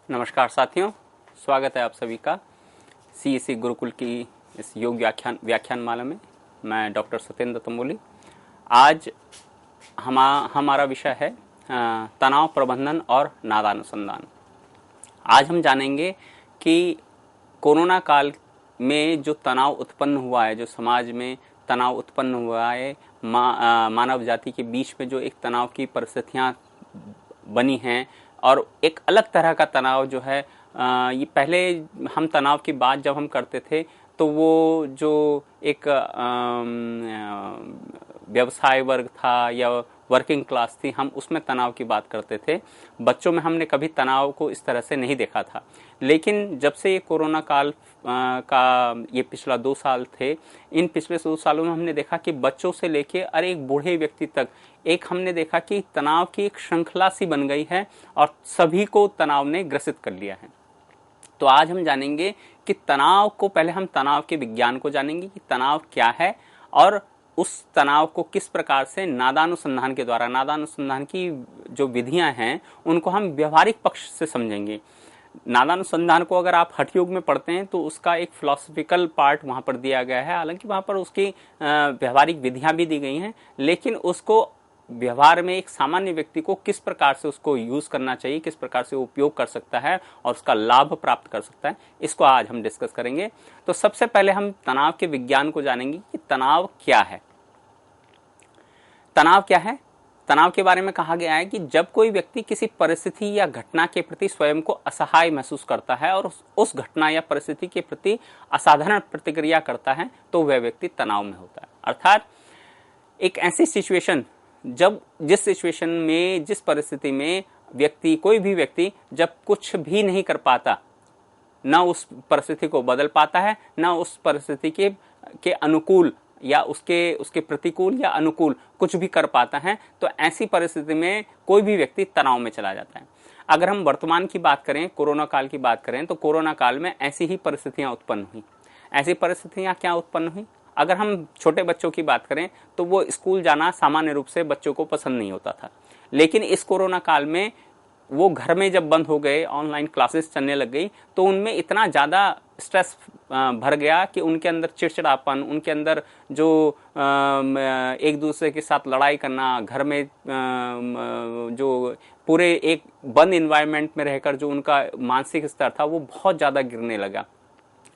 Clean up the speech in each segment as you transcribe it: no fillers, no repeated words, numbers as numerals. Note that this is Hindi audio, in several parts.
नमस्कार साथियों, स्वागत है आप सभी का सीईसी गुरुकुल की इस योग व्याख्यान माला में। मैं डॉक्टर सत्येंद्र तंबोली। आज हमारा विषय है तनाव प्रबंधन और नादानुसंधान। आज हम जानेंगे कि कोरोना काल में जो तनाव उत्पन्न हुआ है, जो समाज में तनाव उत्पन्न हुआ है, मानव जाति के बीच में जो एक तनाव की परिस्थितियां बनी हैं और एक अलग तरह का तनाव जो है, ये पहले हम तनाव की बात जब हम करते थे तो वो जो एक व्यवसाय वर्ग था या वर्किंग क्लास थी, हम उसमें तनाव की बात करते थे। बच्चों में हमने कभी तनाव को इस तरह से नहीं देखा था। लेकिन जब से ये कोरोना काल का ये पिछला 2 साल थे, इन पिछले 2 सालों में हमने देखा कि बच्चों से लेके और एक बूढ़े व्यक्ति तक एक हमने देखा कि तनाव की एक श्रृंखला सी बन गई है और सभी को तनाव ने ग्रसित कर लिया है। तो आज हम जानेंगे कि तनाव को, पहले हम तनाव के विज्ञान को जानेंगे कि तनाव क्या है और उस तनाव को किस प्रकार से नादानुसंधान के द्वारा, नादानुसंधान की जो विधियां हैं उनको हम व्यवहारिक पक्ष से समझेंगे। नादानुसंधान को अगर आप हठ योग में पढ़ते हैं तो उसका एक फिलोसफिकल पार्ट वहां पर दिया गया है। हालांकि वहां पर उसकी व्यवहारिक विधियां भी दी गई हैं, लेकिन उसको व्यवहार में एक सामान्य व्यक्ति को किस प्रकार से उसको यूज करना चाहिए, किस प्रकार से उपयोग कर सकता है और उसका लाभ प्राप्त कर सकता है, इसको आज हम डिस्कस करेंगे। तो सबसे पहले हम तनाव के विज्ञान को जानेंगे कि तनाव क्या है। तनाव क्या है? तनाव के बारे में कहा गया है कि जब कोई व्यक्ति किसी परिस्थिति या घटना के प्रति स्वयं को असहाय महसूस करता है और उस घटना या परिस्थिति के प्रति असाधारण प्रतिक्रिया करता है तो वह व्यक्ति तनाव में होता है। अर्थात एक ऐसी सिचुएशन, जिस सिचुएशन में, जिस परिस्थिति में व्यक्ति, कोई भी व्यक्ति जब कुछ भी नहीं कर पाता, न उस परिस्थिति को बदल पाता है, न उस परिस्थिति के अनुकूल या उसके प्रतिकूल या अनुकूल कुछ भी कर पाता है, तो ऐसी परिस्थिति में कोई भी व्यक्ति तनाव में चला जाता है। अगर हम वर्तमान की बात करें, कोरोना काल की बात करें, तो कोरोना काल में ऐसी ही परिस्थितियां उत्पन्न हुई। ऐसी परिस्थितियां क्या उत्पन्न हुई? अगर हम छोटे बच्चों की बात करें तो वो स्कूल जाना सामान्य रूप से बच्चों को पसंद नहीं होता था। लेकिन इस कोरोना काल में वो घर में जब बंद हो गए, ऑनलाइन क्लासेस चलने लग गई, तो उनमें इतना ज़्यादा स्ट्रेस भर गया कि उनके अंदर चिड़चिड़ापन, उनके अंदर जो एक दूसरे के साथ लड़ाई करना, घर में जो पूरे एक बंद इन्वायरमेंट में रहकर जो उनका मानसिक स्तर था वो बहुत ज़्यादा गिरने लगा।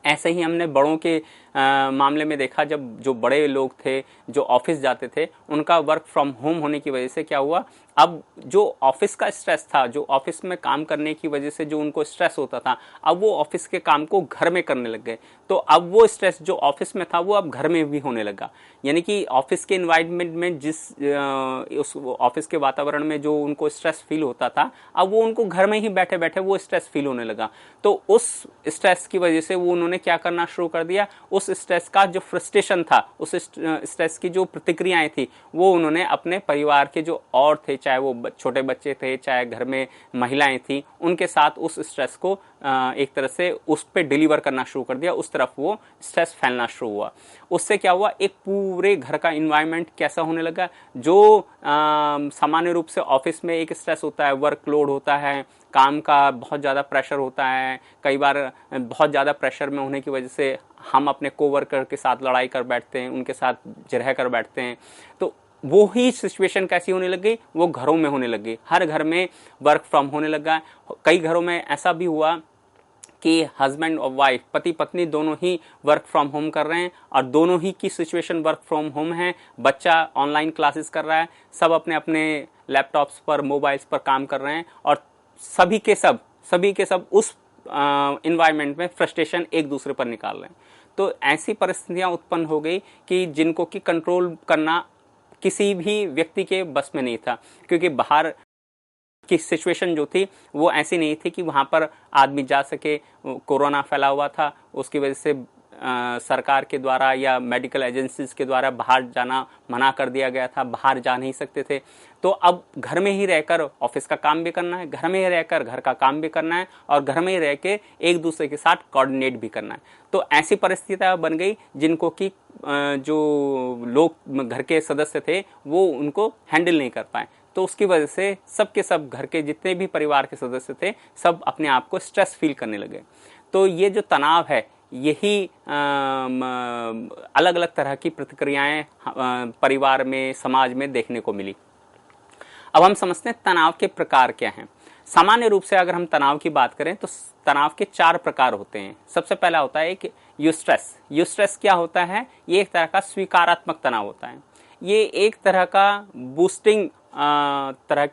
ऐसे ही हमने बड़ों के मामले में देखा, जब जो बड़े लोग थे जो ऑफिस जाते थे, उनका वर्क फ्रॉम होम होने की वजह से क्या हुआ, अब जो ऑफिस का स्ट्रेस था, जो ऑफिस में काम करने की वजह से जो उनको स्ट्रेस होता था, अब वो ऑफिस के काम को घर में करने लग गए। तो अब वो स्ट्रेस जो ऑफिस में था वो अब घर में भी होने लगा। यानी कि ऑफिस के एनवायरनमेंट में उस ऑफिस के वातावरण में जो उनको स्ट्रेस फील होता था, अब वो उनको घर में ही बैठे बैठे वो स्ट्रेस फील होने लगा। तो उस स्ट्रेस की वजह से वो उन्होंने क्या करना शुरू कर दिया, उस स्ट्रेस का जो फ्रस्ट्रेशन था, उस स्ट्रेस की जो प्रतिक्रियाएं थी, वो उन्होंने अपने परिवार के जो और थे, चाहे वो छोटे बच्चे थे, चाहे घर में महिलाएं थी, उनके साथ उस स्ट्रेस को एक तरह से उस पे डिलीवर करना शुरू कर दिया। उस तरफ वो स्ट्रेस फैलना शुरू हुआ। उससे क्या हुआ, एक पूरे घर का इन्वायरमेंट कैसा होने लगा, जो सामान्य रूप से ऑफिस में एक स्ट्रेस होता है, वर्कलोड होता है, काम का बहुत ज़्यादा प्रेशर होता है, कई बार बहुत ज़्यादा प्रेशर में होने की वजह से हम अपने कोवर्कर के साथ लड़ाई कर बैठते हैं, उनके साथ जिरह कर बैठते हैं। तो वो ही सिचुएशन कैसी होने लग गई, वो घरों में होने लग गई। हर घर में वर्क फ्रॉम होने लगा। कई घरों में ऐसा भी हुआ कि हस्बैंड और वाइफ, पति पत्नी दोनों ही वर्क फ्रॉम होम कर रहे हैं और दोनों ही की सिचुएशन वर्क फ्रॉम होम है। बच्चा ऑनलाइन क्लासेस कर रहा है, सब अपने अपने लैपटॉप्स पर, मोबाइल्स पर काम कर रहे हैं और सभी के सब उस इन्वायरमेंट में फ्रस्ट्रेशन एक दूसरे पर निकाल रहे हैं। तो ऐसी परिस्थितियां उत्पन्न हो गई कि जिनको कि कंट्रोल करना किसी भी व्यक्ति के बस में नहीं था, क्योंकि बाहर की सिचुएशन जो थी वो ऐसी नहीं थी कि वहां पर आदमी जा सके। कोरोना फैला हुआ था, उसकी वजह से सरकार के द्वारा या मेडिकल एजेंसीज के द्वारा बाहर जाना मना कर दिया गया था, बाहर जा नहीं सकते थे। तो अब घर में ही रहकर ऑफिस का काम भी करना है, घर में ही रहकर घर का काम भी करना है और घर में ही रह के एक दूसरे के साथ कोऑर्डिनेट भी करना है। तो ऐसी परिस्थितियां बन गई जिनको कि जो लोग घर के सदस्य थे वो उनको हैंडल नहीं कर पाए। तो उसकी वजह से सब के सब घर के जितने भी परिवार के सदस्य थे सब अपने आप को स्ट्रेस फील करने लगे। तो ये जो तनाव है यही अलग अलग तरह की प्रतिक्रियाएं परिवार में, समाज में देखने को मिली। अब हम समझते हैं तनाव के प्रकार क्या हैं। सामान्य रूप से अगर हम तनाव की बात करें तो तनाव के 4 प्रकार होते हैं। सबसे पहला होता है एक यूस्ट्रेस। यूस्ट्रेस क्या होता है? ये एक तरह का स्वीकारात्मक तनाव होता है। ये एक तरह का बूस्टिंग तरह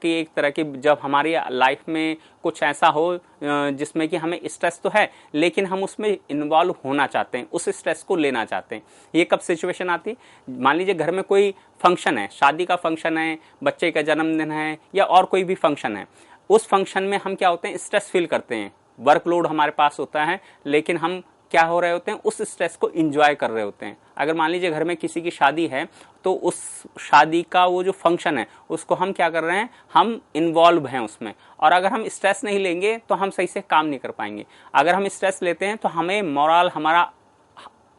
की जब हमारी लाइफ में कुछ ऐसा हो जिसमें कि हमें स्ट्रेस तो है लेकिन हम उसमें इन्वॉल्व होना चाहते हैं, उस स्ट्रेस को लेना चाहते हैं। ये कब सिचुएशन आती? मान लीजिए घर में कोई फंक्शन है, शादी का फंक्शन है, बच्चे का जन्मदिन है या और कोई भी फंक्शन है। उस फंक्शन में हम क्या होते हैं? स्ट्रेस फील करते हैं, वर्कलोड हमारे पास होता है लेकिन हम क्या हो रहे होते हैं? उस स्ट्रेस को एंजॉय कर रहे होते हैं। अगर मान लीजिए घर में किसी की शादी है तो उस शादी का वो जो फंक्शन है उसको हम क्या कर रहे हैं? हम इन्वॉल्व हैं उसमें। और अगर हम स्ट्रेस नहीं लेंगे तो हम सही से काम नहीं कर पाएंगे। अगर हम स्ट्रेस लेते हैं तो हमें मोरल हमारा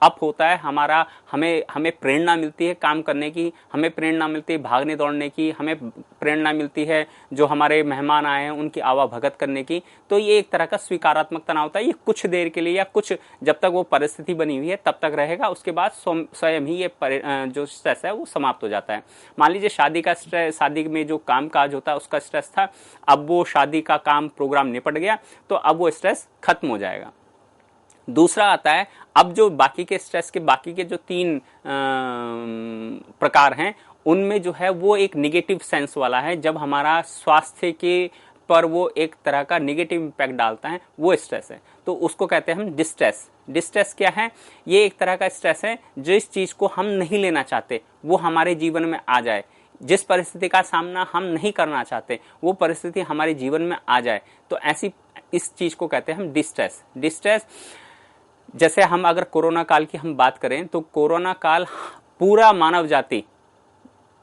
अप होता है, हमें प्रेरणा मिलती है काम करने की, हमें प्रेरणा मिलती है भागने दौड़ने की, हमें प्रेरणा मिलती है जो हमारे मेहमान आए हैं उनकी आवाभगत करने की। तो ये एक तरह का स्वीकारात्मक तनाव होता है। ये कुछ देर के लिए या कुछ जब तक वो परिस्थिति बनी हुई है तब तक रहेगा, उसके बाद स्वयं ही ये जो स्ट्रेस है वो समाप्त हो जाता है। मान लीजिए शादी का स्ट्रेस, शादी में जो काम काज होता है उसका स्ट्रेस था, अब वो शादी का काम प्रोग्राम निपट गया तो अब वो स्ट्रेस खत्म हो जाएगा। दूसरा आता है अब जो बाकी के स्ट्रेस के बाकी के जो 3 प्रकार हैं उनमें जो है वो एक निगेटिव सेंस वाला है, जब हमारा स्वास्थ्य के पर वो एक तरह का निगेटिव इम्पैक्ट डालता है, वो स्ट्रेस है। तो उसको कहते हैं हम डिस्ट्रेस। डिस्ट्रेस क्या है? ये एक तरह का स्ट्रेस है जिस चीज को हम नहीं लेना चाहते वो हमारे जीवन में आ जाए, जिस परिस्थिति का सामना हम नहीं करना चाहते वो परिस्थिति हमारे जीवन में आ जाए, तो ऐसी इस चीज को कहते हैं हम डिस्ट्रेस। डिस्ट्रेस जैसे हम अगर कोरोना काल की हम बात करें तो कोरोना काल पूरा मानव जाति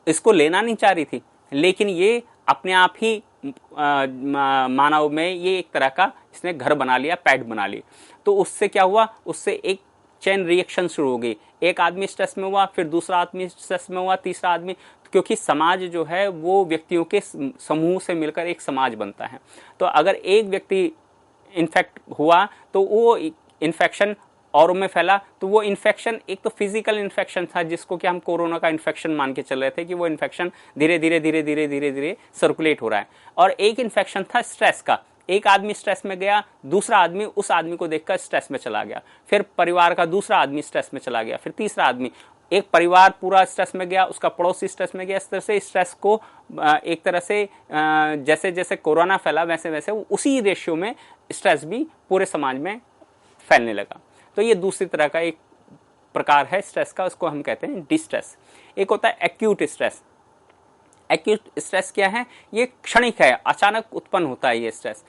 इसको लेना नहीं चाह रही थी, लेकिन ये अपने आप ही मानव में ये एक तरह का इसने घर बना लिया, पैड बना ली। तो उससे क्या हुआ? उससे एक चेन रिएक्शन शुरू हो गई। एक आदमी स्ट्रेस में हुआ, फिर दूसरा आदमी स्ट्रेस में हुआ, तीसरा आदमी, क्योंकि समाज जो है वो व्यक्तियों के समूह से मिलकर एक समाज बनता है। तो अगर एक व्यक्ति इन्फेक्ट हुआ तो वो इन्फेक्शन औरों में फैला, तो वो इन्फेक्शन एक तो फिजिकल इन्फेक्शन था जिसको कि हम कोरोना का इन्फेक्शन मान के चल रहे थे कि वो इन्फेक्शन धीरे धीरे सर्कुलेट हो रहा है। और एक इन्फेक्शन था स्ट्रेस का, एक आदमी स्ट्रेस में गया, दूसरा आदमी उस आदमी को देखकर स्ट्रेस में चला गया, फिर परिवार का दूसरा आदमी स्ट्रेस में चला गया, फिर तीसरा आदमी, एक परिवार पूरा स्ट्रेस में गया, उसका पड़ोसी स्ट्रेस में गया। इस तरह से स्ट्रेस को एक तरह से जैसे जैसे कोरोना फैला वैसे वैसे उसी रेशियो में स्ट्रेस भी पूरे समाज में फैलने लगा। तो ये दूसरी तरह का एक प्रकार है स्ट्रेस का, उसको हम कहते हैं डिस्ट्रेस। एक होता है एक्यूट स्ट्रेस। एक्यूट स्ट्रेस क्या है? ये क्षणिक है, अचानक उत्पन्न होता है ये स्ट्रेस।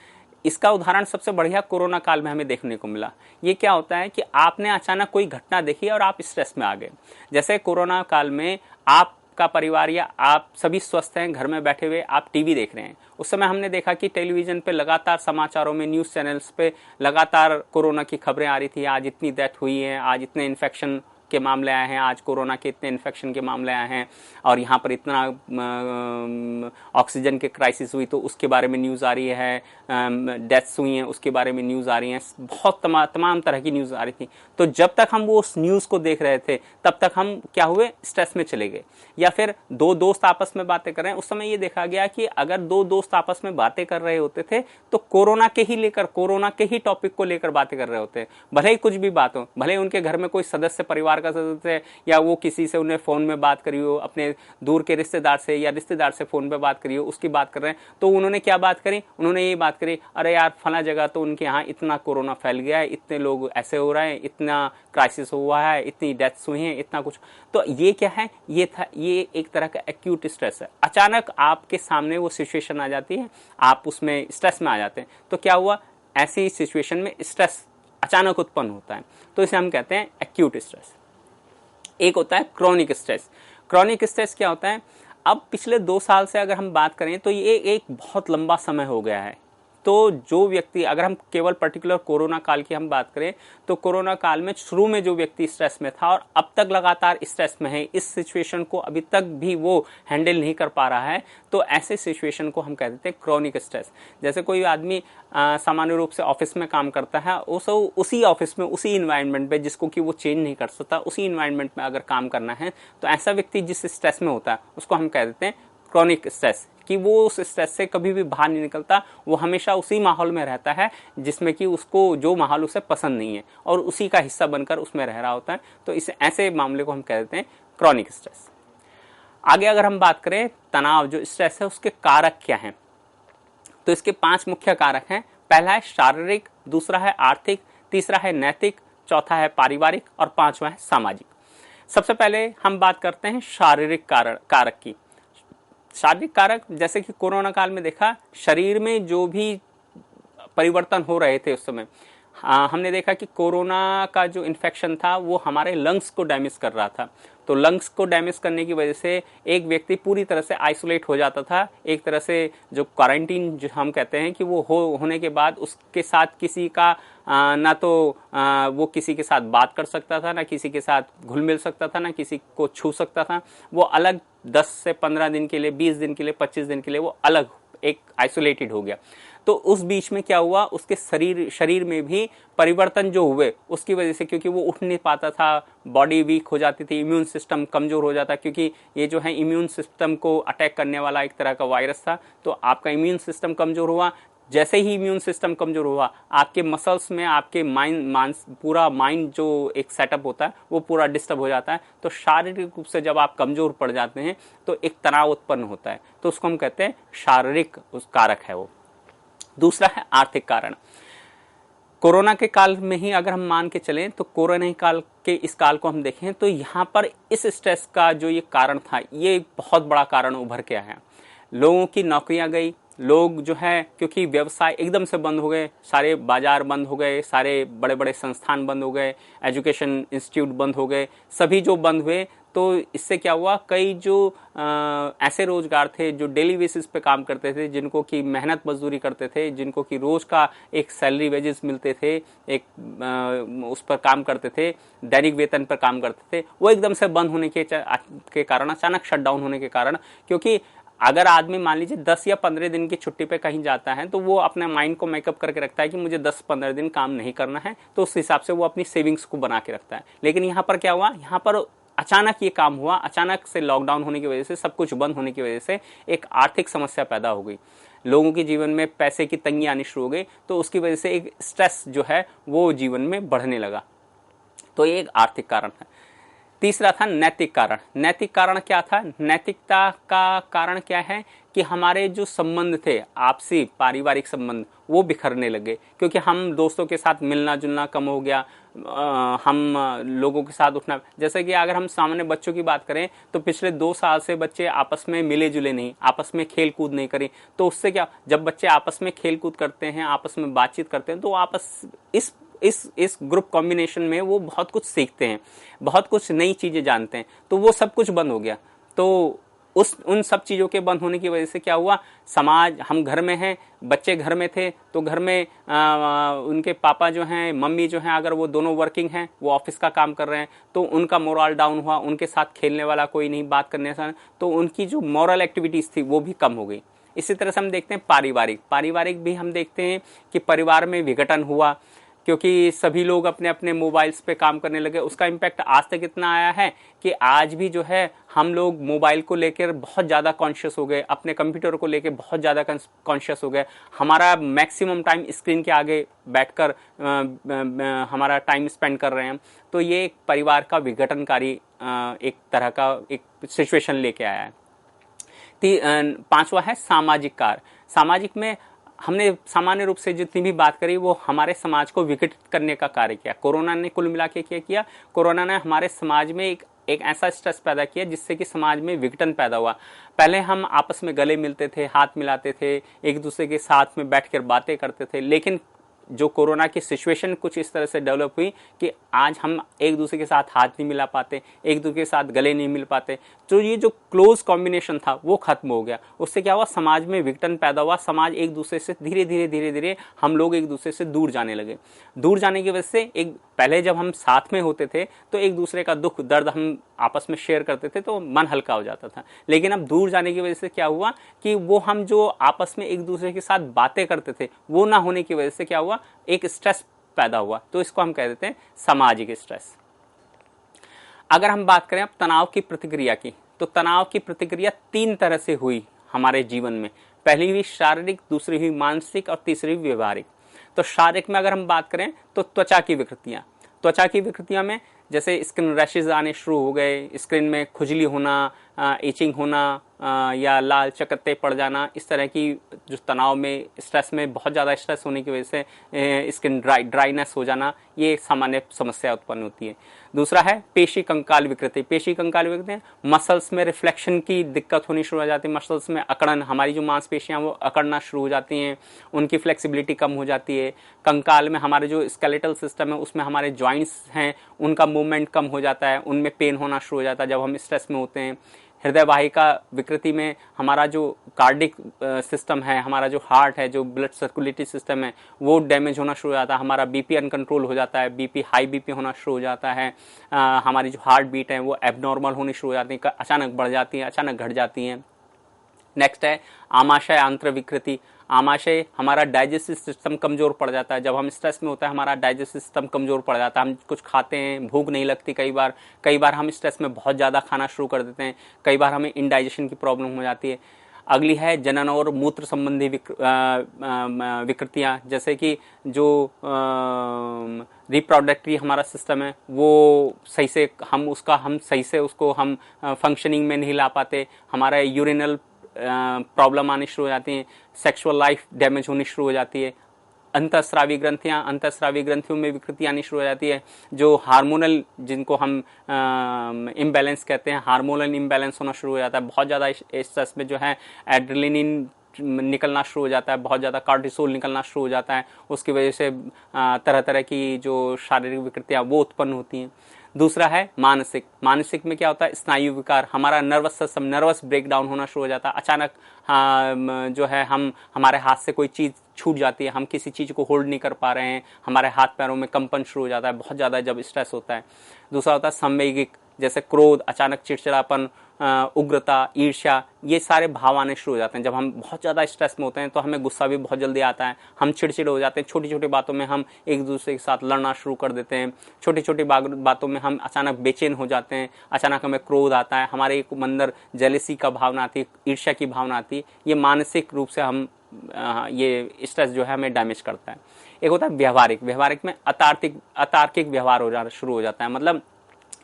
इसका उदाहरण सबसे बढ़िया कोरोना काल में हमें देखने को मिला। ये क्या होता है कि आपने अचानक कोई घटना देखी और आप स्ट्रेस में आ गए। जैसे कोरोना काल में आपका परिवार या आप सभी स्वस्थ हैं, घर में बैठे हुए आप टीवी देख रहे हैं। उस समय हमने देखा कि टेलीविजन पे लगातार समाचारों में, न्यूज़ चैनल्स पे लगातार कोरोना की खबरें आ रही थी। आज इतनी डेथ हुई है, आज इतने इन्फेक्शन के मामले आए हैं, आज कोरोना के इतने इन्फेक्शन के मामले आए हैं, और यहाँ पर इतना ऑक्सीजन के क्राइसिस हुई तो उसके बारे में न्यूज़ आ रही है, डेथ्स हुई हैं उसके बारे में न्यूज़ आ रही हैं, बहुत तमाम तरह की न्यूज़ आ रही थी। तो जब तक हम वो उस न्यूज़ को देख रहे थे तब तक हम क्या हुए? स्ट्रेस में चले गए। या फिर 2 दोस्त आपस में बातें कर रहे हैं, उस समय ये देखा गया कि अगर 2 दोस्त आपस में बातें कर रहे होते थे तो कोरोना के ही टॉपिक को लेकर बातें कर रहे होते, भले ही कुछ भी बात हो, भले ही उनके घर में कोई सदस्य, परिवार का सदस्य, या वो किसी से उन्हें फोन में बात करी हो, अपने दूर के रिश्तेदार से या रिश्तेदार से फोन पे बात करी हो, उसकी बात कर रहे हैं, तो उन्होंने क्या बात करी? उन्होंने ये बात करी, अरे यार फला जगह तो उनके यहाँ इतना कोरोना फैल गया है, इतने लोग ऐसे हो रहे हैं, इतना क्राइसिस हुआ है, इतनी डेथ्स हुई हैं, इतना कुछ। तो ये क्या है? ये एक तरह का एक्यूट स्ट्रेस है। अचानक आपके सामने वो सिचुएशन आ जाती है, आप उसमें स्ट्रेस में आ जाते हैं। तो क्या हुआ? ऐसी सिचुएशन में स्ट्रेस अचानक उत्पन्न होता है, तो इसे हम कहते हैं एक्यूट स्ट्रेस। एक होता है क्रॉनिक स्ट्रेस। क्रॉनिक स्ट्रेस क्या होता है? अब पिछले 2 साल से अगर हम बात करें तो ये एक बहुत लंबा समय हो गया है तो जो व्यक्ति, अगर हम केवल पर्टिकुलर कोरोना काल की हम बात करें, तो कोरोना काल में शुरू में जो व्यक्ति स्ट्रेस में था और अब तक लगातार स्ट्रेस में है, इस सिचुएशन को अभी तक भी वो हैंडल नहीं कर पा रहा है, तो ऐसे सिचुएशन को हम कह देते हैं क्रॉनिक स्ट्रेस। जैसे कोई आदमी सामान्य रूप से ऑफिस में काम करता है, उसी ऑफिस में, उसी इन्वायरमेंट में, जिसको कि वो चेंज नहीं कर सकता, उसी इन्वायरमेंट में अगर काम करना है, तो ऐसा व्यक्ति जिस स्ट्रेस में होता है उसको हम कह देते हैं क्रॉनिक स्ट्रेस, कि वो उस स्ट्रेस से कभी भी बाहर नहीं निकलता, वो हमेशा उसी माहौल में रहता है जिसमें कि उसको, जो माहौल उसे पसंद नहीं है, और उसी का हिस्सा बनकर उसमें रह रहा होता है। तो इस ऐसे मामले को हम कह देते हैं क्रॉनिक स्ट्रेस। आगे अगर हम बात करें तनाव, जो स्ट्रेस है, उसके कारक क्या हैं, तो इसके 5 मुख्य कारक हैं। पहला है शारीरिक, दूसरा है आर्थिक, तीसरा है नैतिक, चौथा है पारिवारिक और 5वां है सामाजिक। सबसे पहले हम बात करते हैं शारीरिक कारक की। शारीरिक कारक, जैसे कि कोरोना काल में देखा, शरीर में जो भी परिवर्तन हो रहे थे उस समय, हमने देखा कि कोरोना का जो इन्फेक्शन था वो हमारे लंग्स को डैमेज कर रहा था। तो लंग्स को डैमेज करने की वजह से एक व्यक्ति पूरी तरह से आइसोलेट हो जाता था, एक तरह से जो क्वारंटीन जो हम कहते हैं कि वो होने के बाद उसके साथ किसी का ना तो वो किसी के साथ बात कर सकता था, ना किसी के साथ घुल मिल सकता था, ना किसी को छू सकता था। वो अलग 10 से 15 दिन के लिए, 20 दिन के लिए, 25 दिन के लिए वो अलग एक आइसोलेटेड हो गया। तो उस बीच में क्या हुआ, उसके शरीर में भी परिवर्तन जो हुए उसकी वजह से, क्योंकि वो उठ नहीं पाता था, बॉडी वीक हो जाती थी, इम्यून सिस्टम कमजोर हो जाता, क्योंकि ये जो है इम्यून सिस्टम को अटैक करने वाला एक तरह का वायरस था। तो आपका इम्यून सिस्टम कमजोर हुआ, जैसे ही इम्यून सिस्टम कमजोर हुआ, आपके मसल्स में, आपके पूरा माइंड जो एक सेटअप होता है वो पूरा डिस्टर्ब हो जाता है। तो शारीरिक रूप से जब आप कमजोर पड़ जाते हैं तो एक तनाव उत्पन्न होता है, तो उसको हम कहते हैं शारीरिक उस कारक है वो। दूसरा है आर्थिक कारण। कोरोना के काल में ही अगर हम मान के चलें, तो कोरोना काल के इस काल को हम देखें तो यहाँ पर इस स्ट्रेस का जो ये कारण था, ये बहुत बड़ा कारण उभर के आया। लोगों की नौकरियां गई, लोग जो है, क्योंकि व्यवसाय एकदम से बंद हो गए, सारे बाजार बंद हो गए, सारे बड़े बड़े संस्थान बंद हो गए, एजुकेशन इंस्टीट्यूट बंद हो गए, सभी जो बंद हुए, तो इससे क्या हुआ, कई जो ऐसे रोजगार थे जो डेली बेसिस पे काम करते थे, जिनको की मेहनत मजदूरी करते थे, जिनको की रोज का एक सैलरी वेजेस मिलते थे, एक उस पर काम करते थे, दैनिक वेतन पर काम करते थे, वो एकदम से बंद होने के कारण, अचानक शटडाउन होने के कारण, क्योंकि अगर आदमी मान लीजिए 10 या 15 दिन की छुट्टी पे कहीं जाता है, तो वो अपने माइंड को मेकअप करके रखता है कि मुझे 10-15 दिन काम नहीं करना है, तो उस हिसाब से वो अपनी सेविंग्स को बना के रखता है। लेकिन यहाँ पर क्या हुआ, यहाँ पर अचानक ये काम हुआ, अचानक से लॉकडाउन होने की वजह से, सब कुछ बंद होने की वजह से एक आर्थिक समस्या पैदा हो गई, लोगों के जीवन में पैसे की तंगी आनी शुरू हो गई, तो उसकी वजह से एक स्ट्रेस जो है वो जीवन में बढ़ने लगा। तो ये एक आर्थिक कारण है। तीसरा था नैतिक कारण। नैतिक कारण क्या था, नैतिकता का कारण क्या है कि हमारे जो संबंध थे, आपसी पारिवारिक संबंध, वो बिखरने लगे, क्योंकि हम दोस्तों के साथ मिलना जुलना कम हो गया, हम लोगों के साथ उठना, जैसे कि अगर हम सामान्य बच्चों की बात करें तो पिछले 2 साल से बच्चे आपस में मिले जुले नहीं, आपस में खेल कूद नहीं करें, तो उससे क्या, जब बच्चे आपस में खेल कूद करते हैं, आपस में बातचीत करते हैं, तो आपस इस ग्रुप कॉम्बिनेशन में वो बहुत कुछ सीखते हैं, बहुत कुछ नई चीजें जानते हैं, तो वो सब कुछ बंद हो गया। तो उन सब चीजों के बंद होने की वजह से क्या हुआ, समाज, हम घर में हैं, बच्चे घर में थे, तो घर में उनके पापा जो हैं, मम्मी जो हैं, अगर वो दोनों वर्किंग हैं, वो ऑफिस का काम कर रहे हैं, तो उनका मोरल डाउन हुआ, उनके साथ खेलने वाला कोई नहीं, बात करने से, तो उनकी जो मॉरल एक्टिविटीज थी वो भी कम हो गई। इसी तरह से हम देखते हैं पारिवारिक भी हम देखते हैं कि परिवार में विघटन हुआ, क्योंकि सभी लोग अपने अपने मोबाइल्स पे काम करने लगे। उसका इम्पैक्ट आज तक इतना आया है कि आज भी जो है हम लोग मोबाइल को लेकर बहुत ज़्यादा कॉन्शियस हो गए, अपने कंप्यूटर को लेकर बहुत ज़्यादा कॉन्शियस हो गए, हमारा मैक्सिमम टाइम स्क्रीन के आगे बैठकर हमारा टाइम स्पेंड कर रहे हैं। तो ये एक परिवार का विघटनकारी एक तरह का एक सिचुएशन लेके आया है। 5वां है सामाजिक कार्य। सामाजिक में हमने सामान्य रूप से जितनी भी बात करी वो हमारे समाज को विघटित करने का कार्य किया। कोरोना ने कुल मिला के क्या किया, कोरोना ने हमारे समाज में एक ऐसा स्ट्रेस पैदा किया जिससे कि समाज में विघटन पैदा हुआ। पहले हम आपस में गले मिलते थे, हाथ मिलाते थे, एक दूसरे के साथ में बैठकर बातें करते थे, लेकिन जो कोरोना की सिचुएशन कुछ इस तरह से डेवलप हुई कि आज हम एक दूसरे के साथ हाथ नहीं मिला पाते, एक दूसरे के साथ गले नहीं मिल पाते, तो ये जो क्लोज कॉम्बिनेशन था वो खत्म हो गया। उससे क्या हुआ, समाज में विघटन पैदा हुआ, समाज एक दूसरे से धीरे धीरे हम लोग एक दूसरे से दूर जाने लगे। दूर जाने की वजह से एक पहले जब हम साथ में होते थे तो एक दूसरे का दुख दर्द हम आपस में शेयर करते थे तो मन हल्का हो जाता था। लेकिन अब दूर जाने की वजह से क्या हुआ कि वो हम जो आपस में एक दूसरे के साथ बातें करते थे वो ना होने की वजह से क्या हुआ, एक स्ट्रेस पैदा हुआ। तो इसको हम कह देते हैं सामाजिक स्ट्रेस। अगर हम बात करें अब तनाव की प्रतिक्रिया की, तो तनाव की प्रतिक्रिया 3 तरह से हुई हमारे जीवन में। पहली हुई शारीरिक, दूसरी हुई मानसिक और तीसरी व्यवहारिक। तो शारीरिक में अगर हम बात करें तो त्वचा की विकृतियां, त्वचा की विकृतियां में जैसे स्किन रैशेज आने शुरू हो गए, स्किन में खुजली होना, इचिंग होना, या लाल चकत्ते पड़ जाना, इस तरह की जो तनाव में, स्ट्रेस में, बहुत ज़्यादा स्ट्रेस होने की वजह से स्किन ड्राइनेस हो जाना, ये सामान्य समस्या उत्पन्न होती है। दूसरा है पेशी कंकाल विकृति। पेशी कंकाल विकृति मसल्स में रिफ्लेक्शन की दिक्कत होनी शुरू हो जाती है, मसल्स में अकड़न, हमारी जो मांसपेशियां वो अकड़ना शुरू हो जाती हैं, उनकी फ्लेक्सिबिलिटी कम हो जाती है। कंकाल में हमारे जो स्केलेटल सिस्टम है उसमें हमारे जॉइंट्स हैं उनका मूवमेंट कम हो जाता है, उनमें पेन होना शुरू हो जाता है जब हम स्ट्रेस में होते हैं। हृदय वाहिका विकृति में हमारा जो कार्डिक सिस्टम है, हमारा जो हार्ट है, जो ब्लड सर्कुलेटरी सिस्टम है वो डैमेज होना शुरू हो जाता है, हमारा बीपी अनकंट्रोल हो जाता है, बीपी हाई बीपी होना शुरू हो जाता है, हमारी जो हार्ट बीट है वो एबनॉर्मल होनी शुरू हो जाती है, अचानक बढ़ जाती है, अचानक घट जाती हैं। नेक्स्ट है आमाशय आंत्र विकृति। आमाशय, हमारा डाइजेस्टिव सिस्टम कमजोर पड़ जाता है। जब हम स्ट्रेस में होता है हमारा डाइजेस्टिव सिस्टम कमजोर पड़ जाता है, हम कुछ खाते हैं, भूख नहीं लगती, कई बार हम स्ट्रेस में बहुत ज़्यादा खाना शुरू कर देते हैं, कई बार हमें इंडाइजेशन की प्रॉब्लम हो जाती है। अगली है जनन और मूत्र संबंधी विकृतियाँ, जैसे कि जो रिप्रोडक्टरी हमारा सिस्टम है वो सही से हम सही से उसको हम फंक्शनिंग में नहीं ला पाते, हमारा यूरिनल प्रॉब्लम आनी शुरू हो जाती हैं, सेक्सुअल लाइफ डैमेज होनी शुरू हो जाती है। अंतःस्रावी ग्रंथियों में विकृति आनी शुरू हो जाती है। जो हार्मोनल, जिनको हम इम्बैलेंस कहते हैं, हार्मोनल इम्बैलेंस होना शुरू हो जाता है। बहुत ज़्यादा स्ट्रेस में जो है एड्रेनालिन निकलना शुरू हो जाता है, बहुत ज़्यादा कार्टिसोल निकलना शुरू हो जाता है, उसकी वजह से तरह तरह की जो शारीरिक विकृतियाँ वो उत्पन्न होती हैं। दूसरा है मानसिक में क्या होता है, स्नायु विकार, हमारा नर्वस सिस्टम, नर्वस ब्रेकडाउन होना शुरू हो जाता है। अचानक जो है हमारे हाथ से कोई चीज़ छूट जाती है, हम किसी चीज़ को होल्ड नहीं कर पा रहे हैं, हमारे हाथ पैरों में कंपन शुरू हो जाता है बहुत ज़्यादा जब स्ट्रेस होता है। दूसरा होता है संवेगिक, जैसे क्रोध, अचानक चिड़चिड़ापन, उग्रता, ईर्ष्या, ये सारे भाव आने शुरू हो जाते हैं। जब हम बहुत ज़्यादा स्ट्रेस में होते हैं तो हमें गुस्सा भी बहुत जल्दी आता है, हम चिड़चिड़ हो जाते हैं, छोटी छोटी बातों में हम एक दूसरे के साथ लड़ना शुरू कर देते हैं, छोटी छोटी बातों में हम अचानक बेचैन हो जाते हैं, अचानक हमें क्रोध आता है, हमारे एक अंदर जेलेसी का भावना आती है, ईर्ष्या की भावना आती है। ये मानसिक रूप से ये स्ट्रेस जो है हमें डैमेज करता है। एक होता है व्यवहारिक में अतार्किक व्यवहार हो जाना शुरू हो जाता है, मतलब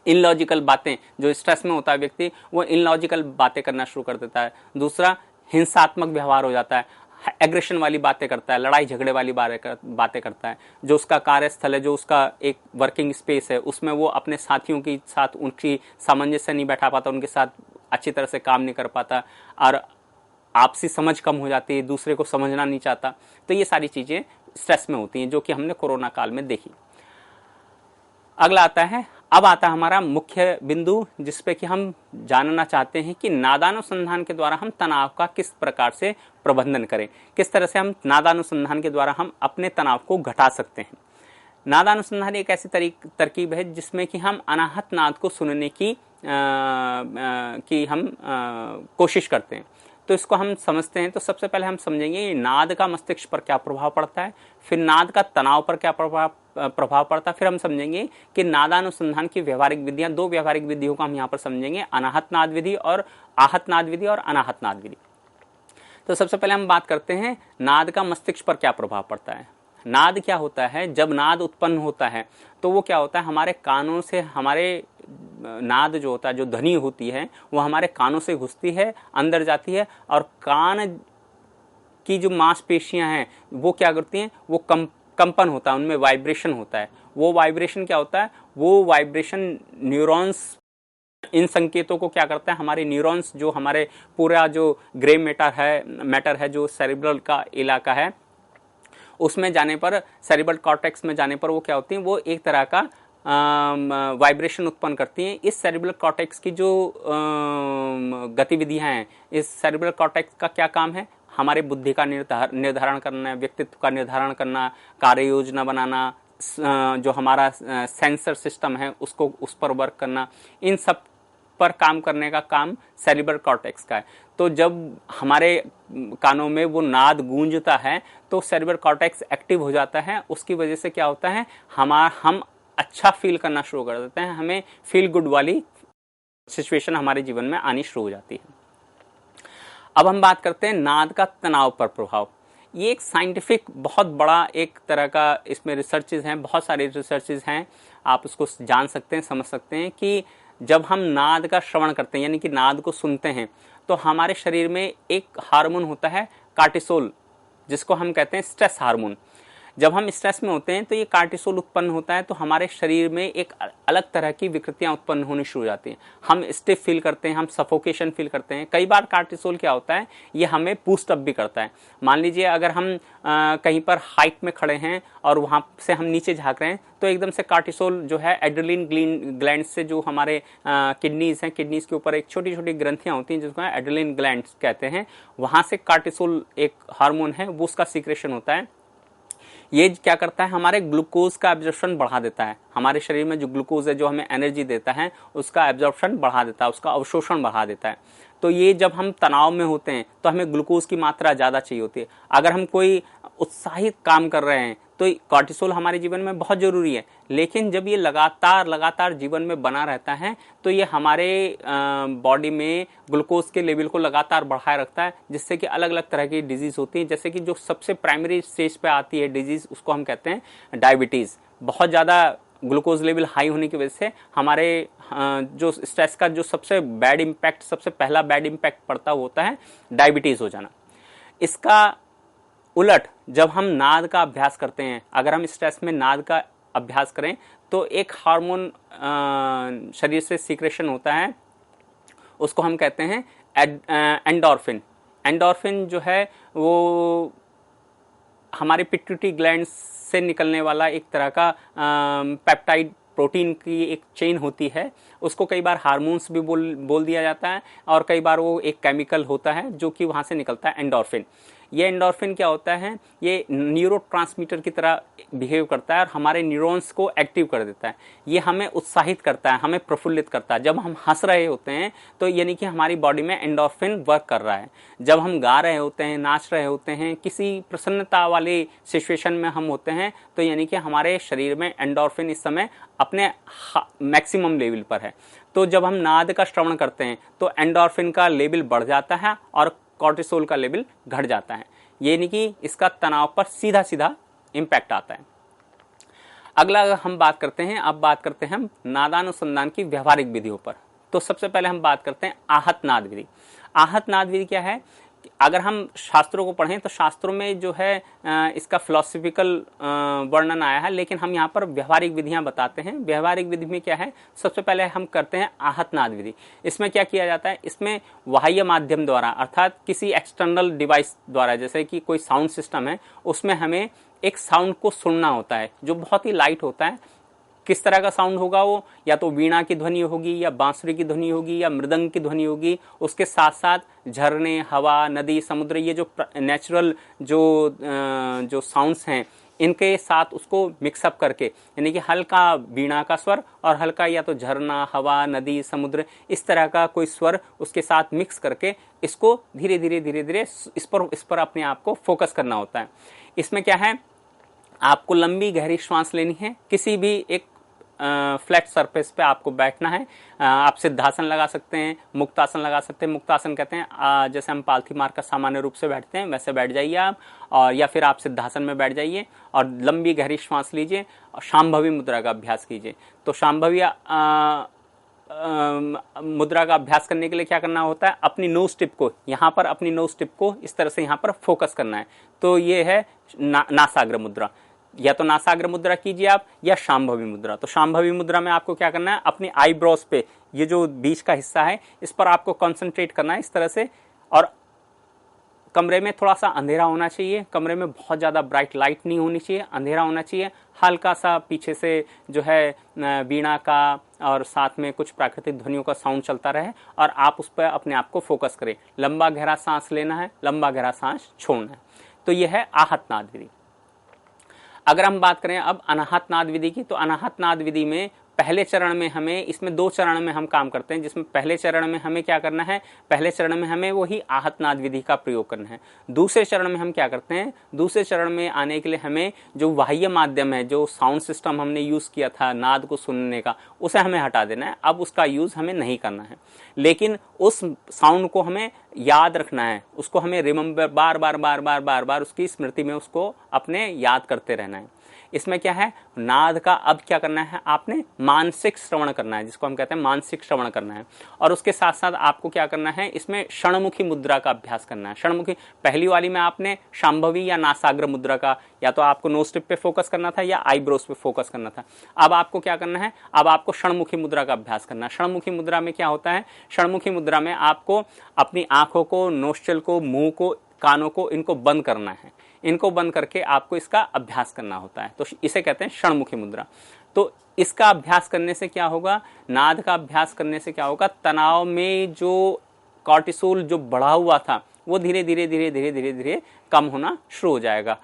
इनलॉजिकल बातें, जो स्ट्रेस में होता है व्यक्ति वो इनलॉजिकल बातें करना शुरू कर देता है। दूसरा हिंसात्मक व्यवहार हो जाता है, एग्रेशन वाली बातें करता है, लड़ाई झगड़े वाली बातें करता है। जो उसका कार्यस्थल है, जो उसका एक वर्किंग स्पेस है, उसमें वो अपने साथियों के साथ उनकी सामंजस्य नहीं बैठा पाता, उनके साथ अच्छी तरह से काम नहीं कर पाता और आपसी समझ कम हो जाती है, दूसरे को समझना नहीं चाहता। तो ये सारी चीज़ें स्ट्रेस में होती हैं जो कि हमने कोरोना काल में देखी। अगला अब आता है हमारा मुख्य बिंदु, जिसपे कि हम जानना चाहते हैं कि नादानुसंधान के द्वारा हम तनाव का किस प्रकार से प्रबंधन करें, किस तरह से हम नादानुसंधान के द्वारा हम अपने तनाव को घटा सकते हैं। नादानुसंधान एक ऐसी तरकीब है जिसमें कि हम अनाहत नाद को सुनने की हम कोशिश करते हैं। तो इसको हम समझते हैं। तो सबसे पहले हम समझेंगे नाद का मस्तिष्क पर क्या प्रभाव पड़ता है, फिर नाद का तनाव पर क्या प्रभाव पड़ता है, फिर हम समझेंगे कि नादानुसंधान की व्यवहारिक विधियां, 2 व्यवहारिक विधियों का हम यहाँ पर समझेंगे, अनाहत नाद विधि और आहत नाद विधि और अनाहत नाद विधि। तो सबसे पहले हम बात करते हैं नाद का मस्तिष्क पर क्या प्रभाव पड़ता है। नाद क्या होता है, जब नाद उत्पन्न होता है तो वो क्या होता है, हमारे कानों से, हमारे नाद जो होता है, जो ध्वनि होती है वो हमारे कानों से घुसती है, अंदर जाती है और कान की जो मांसपेशियां हैं वो क्या करती हैं, वो कंपन होता है, उनमें वाइब्रेशन होता है। वो वाइब्रेशन क्या होता है, वो वाइब्रेशन न्यूरॉन्स, इन संकेतों को क्या करता है, हमारे न्यूरॉन्स, जो हमारे पूरा जो ग्रे मैटर है जो सेरिब्रल का इलाका है, उसमें जाने पर, सेरिब्रल कॉर्टेक्स में जाने पर वो क्या होती हैं, वो एक तरह का वाइब्रेशन उत्पन्न करती हैं। इस सेरिब्रल कॉर्टेक्स की जो गतिविधियां हैं, इस सेरिब्रल कॉर्टेक्स का क्या काम है, हमारे बुद्धि का निर्धारण करना, व्यक्तित्व का निर्धारण करना, कार्य योजना बनाना, जो हमारा सेंसर सिस्टम है उसको उस पर वर्क करना, इन सब पर काम करने का काम सेरिब्रल कॉर्टेक्स का है। तो जब हमारे कानों में वो नाद गूंजता है तो सेरिब्रल कॉर्टेक्स एक्टिव हो जाता है। उसकी वजह से क्या होता है, हम अच्छा फील करना शुरू कर देते हैं, हमें फील गुड वाली सिचुएशन हमारे जीवन में आनी शुरू हो जाती है। अब हम बात करते हैं नाद का तनाव पर प्रभाव। ये एक साइंटिफिक बहुत बड़ा एक तरह का, इसमें रिसर्चेज हैं, बहुत सारे रिसर्चेज हैं, आप उसको जान सकते हैं, समझ सकते हैं कि जब हम नाद का श्रवण करते हैं यानी कि नाद को सुनते हैं तो हमारे शरीर में एक हार्मोन होता है कार्टिसोल, जिसको हम कहते हैं स्ट्रेस हार्मोन। जब हम स्ट्रेस में होते हैं तो ये कार्टिसोल उत्पन्न होता है, तो हमारे शरीर में एक अलग तरह की विकृतियां उत्पन्न होनी शुरू हो जाती हैं। हम स्टिफ फील करते हैं, हम सफोकेशन फील करते हैं। कई बार कार्टिसोल क्या होता है, ये हमें बूस्ट अप भी करता है। मान लीजिए अगर हम कहीं पर हाइट में खड़े हैं और वहां से हम नीचे झांक रहे हैं तो एकदम से कार्टिसोल जो है एड्रेनलिन ग्लैंड से, जो हमारे किडनीज हैं, किडनीज के ऊपर एक छोटी छोटी ग्रंथियां होती हैं जिसको एड्रेनलिन ग्लैंड कहते हैं, वहां से कार्टिसोल एक हार्मोन है, वो उसका सीक्रेशन होता है। ये क्या करता है, हमारे ग्लूकोज का एब्जॉर्प्शन बढ़ा देता है। हमारे शरीर में जो ग्लूकोज है, जो हमें एनर्जी देता है, उसका एब्जॉर्प्शन बढ़ा देता है, उसका अवशोषण बढ़ा देता है। तो ये जब हम तनाव में होते हैं तो हमें ग्लूकोज की मात्रा ज्यादा चाहिए होती है। अगर हम कोई उत्साहित काम कर रहे हैं तो कॉर्टिसोल हमारे जीवन में बहुत जरूरी है, लेकिन जब ये लगातार जीवन में बना रहता है तो ये हमारे बॉडी में ग्लूकोज के लेवल को लगातार बढ़ाए रखता है, जिससे कि अलग अलग तरह की डिजीज होती है। जैसे कि जो सबसे प्राइमरी स्टेज पे आती है डिजीज, उसको हम कहते हैं डायबिटीज। बहुत ज्यादा ग्लूकोज लेवल हाई होने की वजह से हमारे जो स्ट्रेस का जो सबसे बैड इम्पैक्ट, सबसे पहला बैड इम्पैक्ट पड़ता होता है डायबिटीज हो जाना। इसका उलट जब हम नाद का अभ्यास करते हैं, अगर हम स्ट्रेस में नाद का अभ्यास करें तो एक हार्मोन शरीर से सीक्रेशन होता है, उसको हम कहते हैं एंडोर्फिन। एंडोर्फिन जो है वो हमारे पिट्यूटरी ग्लैंड से निकलने वाला एक तरह का पेप्टाइड प्रोटीन की एक चेन होती है। उसको कई बार हार्मोन्स भी बोल दिया जाता है, और कई बार वो एक केमिकल होता है जो कि वहां से निकलता है, एंडोर्फिन। ये एंडोर्फिन क्या होता है, ये न्यूरोट्रांसमीटर की तरह बिहेव करता है और हमारे न्यूरॉन्स को एक्टिव कर देता है। ये हमें उत्साहित करता है, हमें प्रफुल्लित करता है। जब हम हंस रहे होते हैं तो यानी कि हमारी बॉडी में एंडोर्फिन वर्क कर रहा है। जब हम गा रहे होते हैं, नाच रहे होते हैं, किसी प्रसन्नता वाली सिचुएशन में हम होते हैं, तो यानी कि हमारे शरीर में एंडोर्फिन इस समय अपने मैक्सिमम लेवल पर है। तो जब हम नाद का श्रवण करते हैं तो एंडोर्फिन का लेवल बढ़ जाता है और कॉर्टिसोल का लेवल घट जाता है, यानी कि इसका तनाव पर सीधा सीधा इम्पैक्ट आता है। अगला हम बात करते हैं, अब बात करते हैं हम नादानुसंधान की व्यवहारिक विधियों पर। तो सबसे पहले हम बात करते हैं आहत नाद विधि। आहत नाद विधि क्या है, अगर हम शास्त्रों को पढ़ें तो शास्त्रों में जो है इसका फिलोसफिकल वर्णन आया है, लेकिन हम यहाँ पर व्यवहारिक विधियां बताते हैं। व्यवहारिक विधि में क्या है, सबसे पहले हम करते हैं आहत नाद विधि। इसमें क्या किया जाता है, इसमें बाह्य माध्यम द्वारा अर्थात किसी एक्सटर्नल डिवाइस द्वारा, जैसे कि कोई साउंड सिस्टम है, उसमें हमें एक साउंड को सुनना होता है जो बहुत ही लाइट होता है। किस तरह का साउंड होगा वो, या तो वीणा की ध्वनि होगी, या बांसुरी की ध्वनि होगी, या मृदंग की ध्वनि होगी। उसके साथ साथ झरने, हवा, नदी, समुद्र, ये जो नेचुरल जो साउंड्स हैं, इनके साथ उसको मिक्सअप करके, यानी कि हल्का वीणा का स्वर और हल्का या तो झरना, हवा, नदी, समुद्र, इस तरह का कोई स्वर उसके साथ मिक्स करके इसको धीरे धीरे इस पर अपने आप को फोकस करना होता है। इसमें क्या है, आपको लंबी गहरी श्वास लेनी है। किसी भी एक फ्लैट सरफेस पे आपको बैठना है। आप सिद्धासन लगा सकते हैं, मुक्तासन लगा सकते हैं। मुक्तासन कहते हैं जैसे हम पालथी मार कर सामान्य रूप से बैठते हैं, वैसे बैठ जाइए आप, और या फिर आप सिद्धासन में बैठ जाइए और लंबी गहरी श्वास लीजिए और शांभवी मुद्रा का अभ्यास कीजिए। तो शांभवी मुद्रा का अभ्यास करने के लिए क्या करना होता है, अपनी नोज टिप को यहाँ पर, अपनी नोज टिप को इस तरह से यहाँ पर फोकस करना है। तो ये है नासाग्र मुद्रा। या तो नासाग्र मुद्रा कीजिए आप, या शांभवी मुद्रा। तो शांभवी मुद्रा में आपको क्या करना है, अपनी आईब्रोज पे, ये जो बीच का हिस्सा है, इस पर आपको कंसंट्रेट करना है इस तरह से, और कमरे में थोड़ा सा अंधेरा होना चाहिए, कमरे में बहुत ज़्यादा ब्राइट लाइट नहीं होनी चाहिए, अंधेरा होना चाहिए, हल्का सा पीछे से जो है वीणा का और साथ में कुछ प्राकृतिक ध्वनियों का साउंड चलता रहे और आप उस पर अपने आप को फोकस करें। लंबा गहरा सांस लेना है, लंबा गहरा सांस छोड़ना है। तो यह है आहत नाद विधि। अगर हम बात करें अब अनाहत नाद विधि की, तो अनाहत नाद विधि में पहले चरण में हमें, इसमें 2 चरण में हम काम करते हैं, जिसमें पहले चरण में हमें क्या करना है, पहले चरण में हमें वही आहत नाद विधि का प्रयोग करना है। दूसरे चरण में हम क्या करते हैं, दूसरे चरण में आने के लिए हमें जो बाह्य माध्यम है, जो साउंड सिस्टम हमने यूज किया था नाद को सुनने का, उसे हमें हटा देना है। अब उसका यूज हमें नहीं करना है, लेकिन उस साउंड को हमें याद रखना है, उसको हमें रिमेंबर, बार बार बार बार बार बार उसकी स्मृति में उसको अपने याद करते रहना है। इसमें क्या है, नाद का अब क्या करना है, आपने मानसिक श्रवण करना है, जिसको हम कहते हैं मानसिक श्रवण करना है। और उसके साथ साथ आपको क्या करना है, इसमें षणमुखी मुद्रा का अभ्यास करना है। षणमुखी, पहली वाली में आपने शांभवी या नासाग्र मुद्रा का, या तो आपको नोज टिप पे फोकस करना था या आईब्रोज पे फोकस करना था। अब आपको क्या करना है, अब आपको षणमुखी मुद्रा का अभ्यास करना है। षणमुखी मुद्रा में क्या होता है, षणमुखी मुद्रा में आपको अपनी आंखों को, नोस्ट्रिल को, मुंह को, कानों को, इनको बंद करना है। इनको बंद करके आपको इसका अभ्यास करना होता है, तो इसे कहते हैं षणमुखी मुद्रा। तो इसका अभ्यास करने से क्या होगा, नाद का अभ्यास करने से क्या होगा, तनाव में जो कॉर्टिसोल जो बढ़ा हुआ था वो धीरे धीरे धीरे धीरे धीरे धीरे कम होना शुरू हो जाएगा।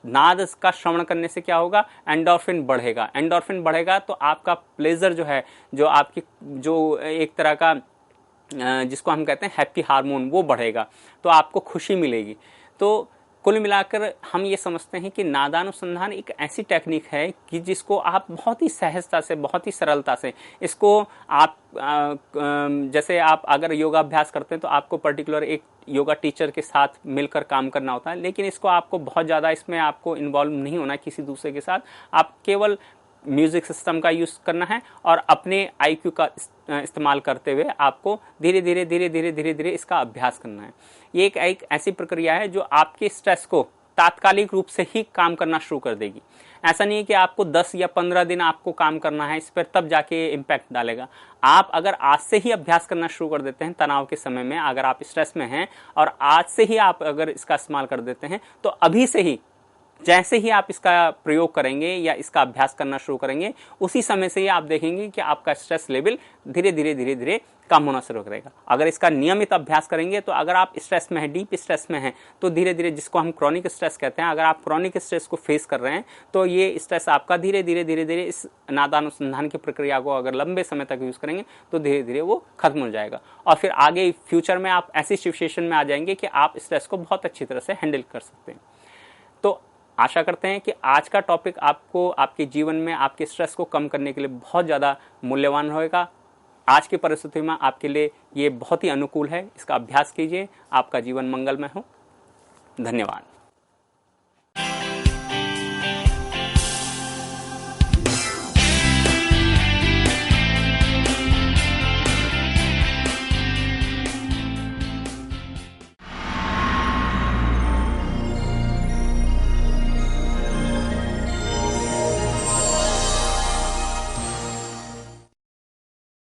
नाद का श्रवण करने से क्या होगा, एंडोर्फिन बढ़ेगा। एंडोर्फिन बढ़ेगा तो आपका प्लेजर जो है, जो आपकी जो एक तरह का जिसको हम कहते हैं हैप्पी हार्मोन, वो बढ़ेगा, तो आपको खुशी मिलेगी। तो कुल मिलाकर हम ये समझते हैं कि नादानुसंधान एक ऐसी टेक्निक है कि जिसको आप बहुत ही सहजता से, बहुत ही सरलता से, इसको आप जैसे आप अगर योगाभ्यास करते हैं तो आपको पर्टिकुलर एक योगा टीचर के साथ मिलकर काम करना होता है, लेकिन इसको आपको बहुत ज़्यादा इसमें आपको इन्वॉल्व नहीं होना है किसी दूसरे के साथ। आप केवल म्यूजिक सिस्टम का यूज करना है और अपने आईक्यू का इस्तेमाल करते हुए आपको धीरे धीरे धीरे धीरे धीरे धीरे इसका अभ्यास करना है। ये एक ऐसी प्रक्रिया है जो आपके स्ट्रेस को तात्कालिक रूप से ही काम करना शुरू कर देगी। ऐसा नहीं है कि आपको 10 या 15 दिन आपको काम करना है इस पर, तब जाके इम्पैक्ट डालेगा। आप अगर आज से ही अभ्यास करना शुरू कर देते हैं तनाव के समय में, अगर आप स्ट्रेस में हैं और आज से ही आप अगर इसका इस्तेमाल कर देते हैं, तो अभी से ही जैसे ही आप इसका प्रयोग करेंगे या इसका अभ्यास करना शुरू करेंगे, उसी समय से ही आप देखेंगे कि आपका स्ट्रेस लेवल धीरे धीरे धीरे धीरे कम होना शुरू करेगा। अगर इसका नियमित अभ्यास करेंगे तो अगर आप स्ट्रेस में हैं, डीप स्ट्रेस में हैं, तो धीरे धीरे, जिसको हम क्रॉनिक स्ट्रेस कहते हैं, अगर आप क्रॉनिक स्ट्रेस को फेस कर रहे हैं तो ये स्ट्रेस आपका धीरे धीरे धीरे धीरे इस नादानुसंधान की प्रक्रिया को अगर लंबे समय तक यूज करेंगे तो धीरे धीरे वो खत्म हो जाएगा। और फिर आगे फ्यूचर में आप ऐसी सिचुएशन में आ जाएंगे कि आप स्ट्रेस को बहुत अच्छी तरह से हैंडल कर सकते हैं। तो आशा करते हैं कि आज का टॉपिक आपको आपके जीवन में आपके स्ट्रेस को कम करने के लिए बहुत ज़्यादा मूल्यवान होगा। आज की परिस्थिति में आपके लिए ये बहुत ही अनुकूल है। इसका अभ्यास कीजिए। आपका जीवन मंगलमय हो। धन्यवाद।